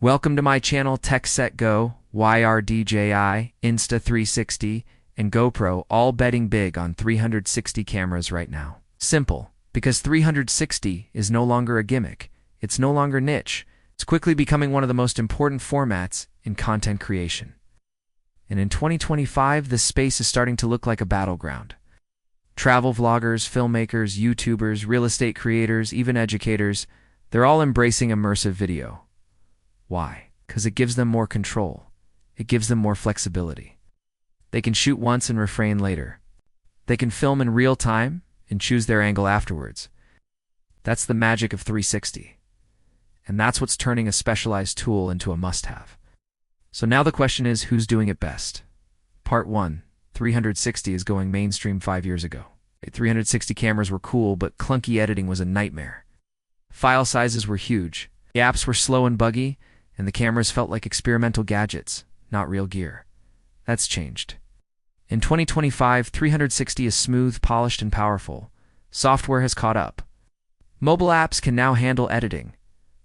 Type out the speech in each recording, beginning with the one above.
Welcome to my channel Tech Set Go, DJI, Insta360, and GoPro all betting big on 360 cameras right now. Simple, because 360 is no longer a gimmick, it's no longer niche, it's quickly becoming one of the most important formats in content creation. And in 2025, this space is starting to look like a battleground. Travel vloggers, filmmakers, YouTubers, real estate creators, even educators, they're all embracing immersive video. Why? Because it gives them more control. It gives them more flexibility. They can shoot once and refrain later. They can film in real time and choose their angle afterwards. That's the magic of 360. And that's what's turning a specialized tool into a must-have. So now the question is, who's doing it best? Part 1. 360 is going mainstream 5 years ago. 360 cameras were cool, but clunky editing was a nightmare. File sizes were huge. The apps were slow and buggy, and the cameras felt like experimental gadgets, not real gear. That's changed. In 2025, 360 is smooth, polished, and powerful. Software has caught up. Mobile apps can now handle editing.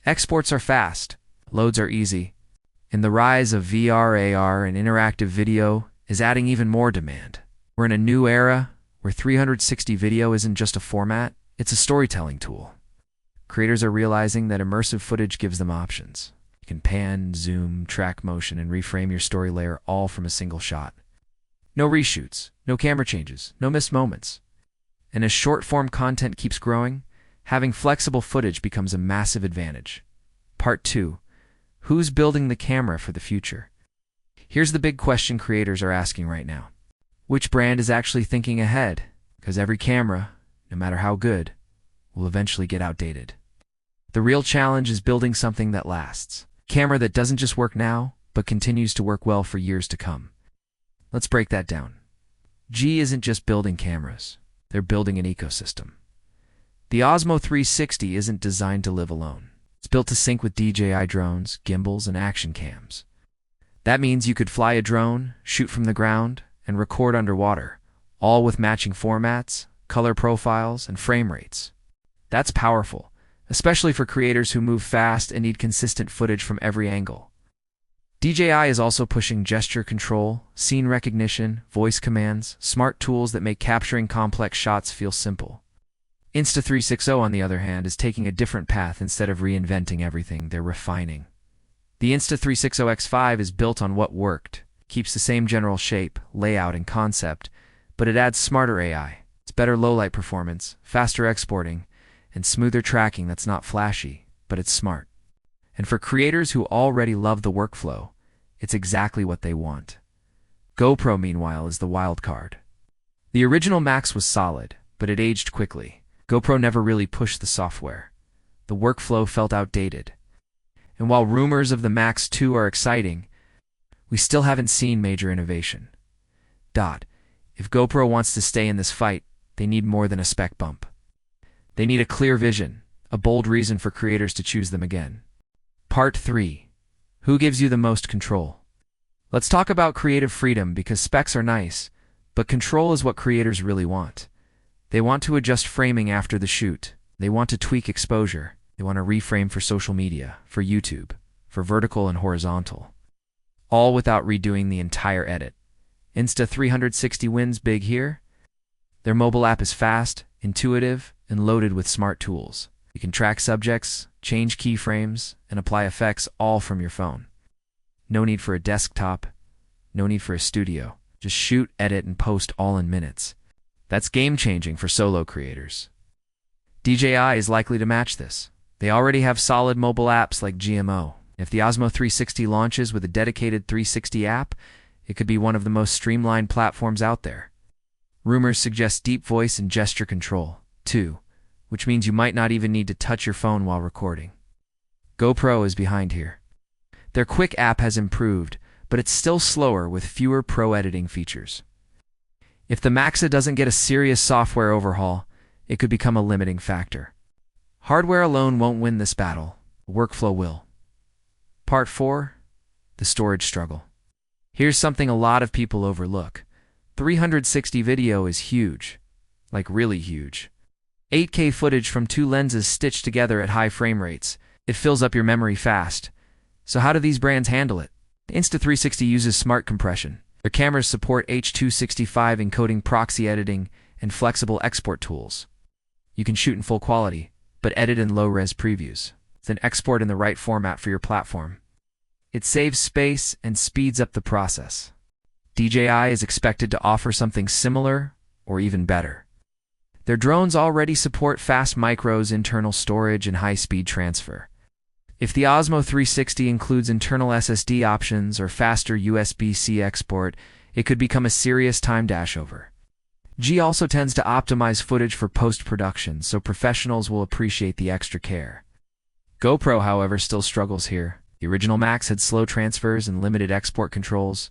Exports are fast. Loads are easy. And the rise of VR, AR, and interactive video is adding even more demand. We're in a new era where 360 video isn't just a format, it's a storytelling tool. Creators are realizing that immersive footage gives them options. You can pan, zoom, track motion, and reframe your story layer all from a single shot. No reshoots, no camera changes, no missed moments. And as short-form content keeps growing, having flexible footage becomes a massive advantage. Part 2. Who's building the camera for the future? Here's the big question creators are asking right now. Which brand is actually thinking ahead? Because every camera, no matter how good, will eventually get outdated. The real challenge is building something that lasts. Camera that doesn't just work now, but continues to work well for years to come. Let's break that down. G isn't just building cameras. They're building an ecosystem. The OSMO 360 isn't designed to live alone. It's built to sync with DJI drones, gimbals, and action cams. That means you could fly a drone, shoot from the ground, and record underwater, all with matching formats, color profiles, and frame rates. That's powerful, especially for creators who move fast and need consistent footage from every angle. DJI is also pushing gesture control, scene recognition, voice commands, smart tools that make capturing complex shots feel simple. Insta360, on the other hand, is taking a different path. Instead of reinventing everything, they're refining. The Insta360 X4 is built on what worked, keeps the same general shape, layout, and concept, but it adds smarter AI. It's better low-light performance, faster exporting, and smoother tracking that's not flashy, but it's smart. And for creators who already love the workflow, it's exactly what they want. GoPro, meanwhile, is the wild card. The original Max was solid, but it aged quickly. GoPro never really pushed the software. The workflow felt outdated. And while rumors of the Max 2 are exciting, we still haven't seen major innovation. If GoPro wants to stay in this fight, they need more than a spec bump. They need a clear vision, a bold reason for creators to choose them again. Part 3. Who gives you the most control? Let's talk about creative freedom, because specs are nice, but control is what creators really want. They want to adjust framing after the shoot. They want to tweak exposure. They want to reframe for social media, for YouTube, for vertical and horizontal. All without redoing the entire edit. Insta360 wins big here. Their mobile app is fast, intuitive, and loaded with smart tools. You can track subjects, change keyframes, and apply effects all from your phone. No need for a desktop, no need for a studio. Just shoot, edit, and post all in minutes. That's game-changing for solo creators. DJI is likely to match this. They already have solid mobile apps like GMO. If the OSMO 360 launches with a dedicated 360 app, it could be one of the most streamlined platforms out there. Rumors suggest deep voice and gesture control, too, which means you might not even need to touch your phone while recording. GoPro is behind here. Their quick app has improved, but it's still slower with fewer pro editing features. If the Maxa doesn't get a serious software overhaul, it could become a limiting factor. Hardware alone won't win this battle. Workflow will. Part 4. The storage struggle. Here's something a lot of people overlook. 360 video is huge. Like really huge. 8K footage from 2 lenses stitched together at high frame rates. It fills up your memory fast. So how do these brands handle it? Insta360 uses smart compression. Their cameras support H.265 encoding, proxy editing, and flexible export tools. You can shoot in full quality, but edit in low-res previews, then export in the right format for your platform. It saves space and speeds up the process. DJI is expected to offer something similar or even better. Their drones already support fast micros, internal storage, and high-speed transfer. If the Osmo 360 includes internal SSD options or faster USB-C export, it could become a serious time dashover. G also tends to optimize footage for post-production, so professionals will appreciate the extra care. GoPro, however, still struggles here. The original Max had slow transfers and limited export controls.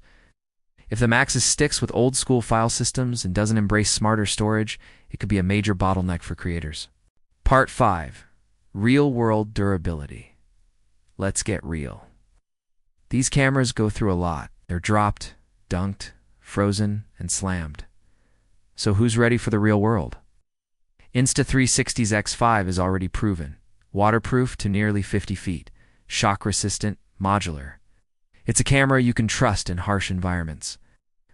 If the Max sticks with old-school file systems and doesn't embrace smarter storage, it could be a major bottleneck for creators. Part 5. Real-world durability. Let's get real. These cameras go through a lot. They're dropped, dunked, frozen, and slammed. So who's ready for the real world? Insta360's X4 is already proven. Waterproof to nearly 50 feet. Shock-resistant, modular. It's a camera you can trust in harsh environments.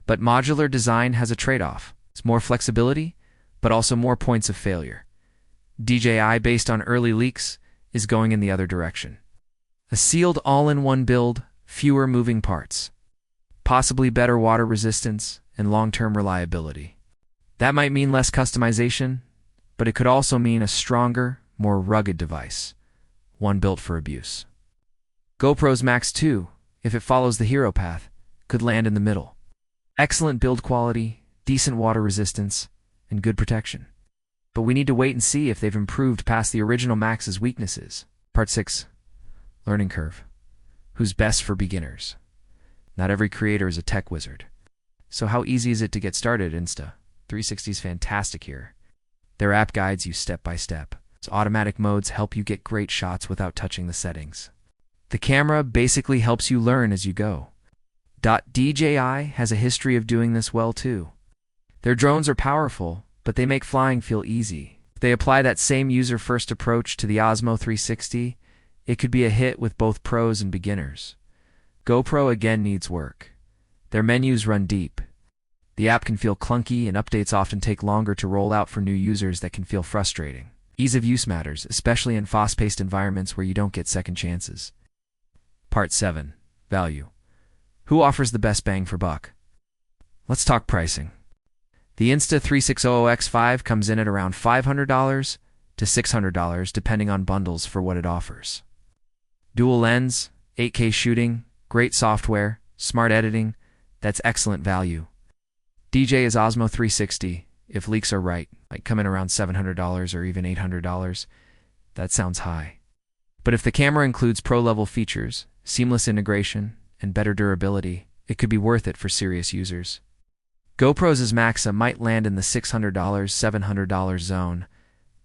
But modular design has a trade-off. It's more flexibility, but also more points of failure. DJI, based on early leaks, is going in the other direction. A sealed all-in-one build, fewer moving parts. Possibly better water resistance and long-term reliability. That might mean less customization, but it could also mean a stronger, more rugged device. One built for abuse. GoPro's Max 2, if it follows the hero path, could land in the middle. Excellent build quality, decent water resistance, and good protection. But we need to wait and see if they've improved past the original Max's weaknesses. Part 6. Learning curve. Who's best for beginners? Not every creator is a tech wizard. So how easy is it to get started? Insta360 is fantastic here. Their app guides you step by step. Its automatic modes help you get great shots without touching the settings. The camera basically helps you learn as you go. DJI has a history of doing this well too. Their drones are powerful, but they make flying feel easy. If they apply that same user-first approach to the Osmo 360, it could be a hit with both pros and beginners. GoPro again needs work. Their menus run deep. The app can feel clunky, and updates often take longer to roll out for new users. That can feel frustrating. Ease of use matters, especially in fast-paced environments where you don't get second chances. Part 7. Value. Who offers the best bang for buck? Let's talk pricing. The Insta360 X4 comes in at around $500 to $600 depending on bundles for what it offers. Dual lens, 8K shooting, great software, smart editing, that's excellent value. DJI's Osmo 360, if leaks are right, might come in around $700 or even $800. That sounds high. But if the camera includes pro-level features, seamless integration, and better durability, it could be worth it for serious users. GoPro's Maxa might land in the $600, $700 zone,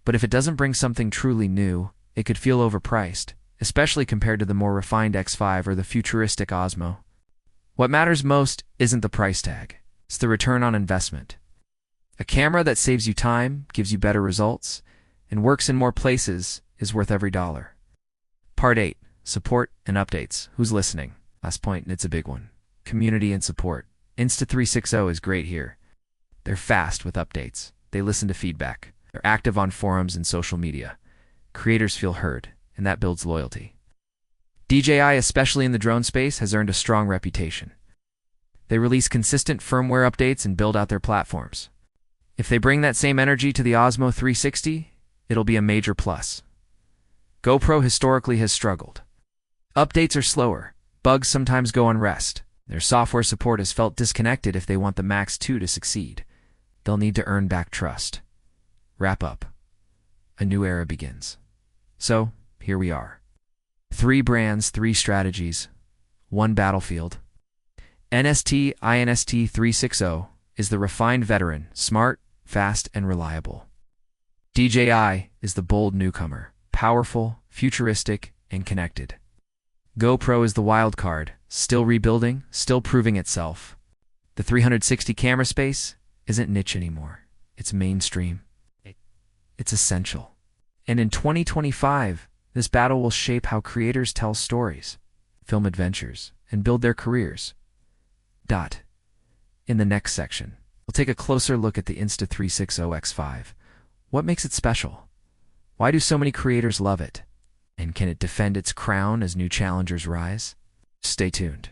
but if it doesn't bring something truly new, it could feel overpriced, especially compared to the more refined X4 or the futuristic Osmo. What matters most isn't the price tag, it's the return on investment. A camera that saves you time, gives you better results, and works in more places is worth every dollar. Part 8. Support and updates. Who's listening? Last point, and it's a big one. Community and support. Insta360 is great here. They're fast with updates. They listen to feedback. They're active on forums and social media. Creators feel heard, and that builds loyalty. DJI, especially in the drone space, has earned a strong reputation. They release consistent firmware updates and build out their platforms. If they bring that same energy to the Osmo 360, it'll be a major plus. GoPro historically has struggled. Updates are slower. Bugs sometimes go unrest. Their software support has felt disconnected. If they want the Max 2 to succeed, they'll need to earn back trust. Wrap up. A new era begins. So, here we are. 3 brands, 3 strategies, 1 battlefield. Insta360 is the refined veteran, smart, fast, and reliable. DJI is the bold newcomer, powerful, futuristic, and connected. GoPro is the wild card, still rebuilding, still proving itself. The 360 camera space isn't niche anymore. It's mainstream. It's essential. And in 2025, this battle will shape how creators tell stories. film adventures, and build their careers. In the next section, we'll take a closer look at the Insta360 X4. What makes it special? Why do so many creators love it? And can it defend its crown as new challengers rise? Stay tuned.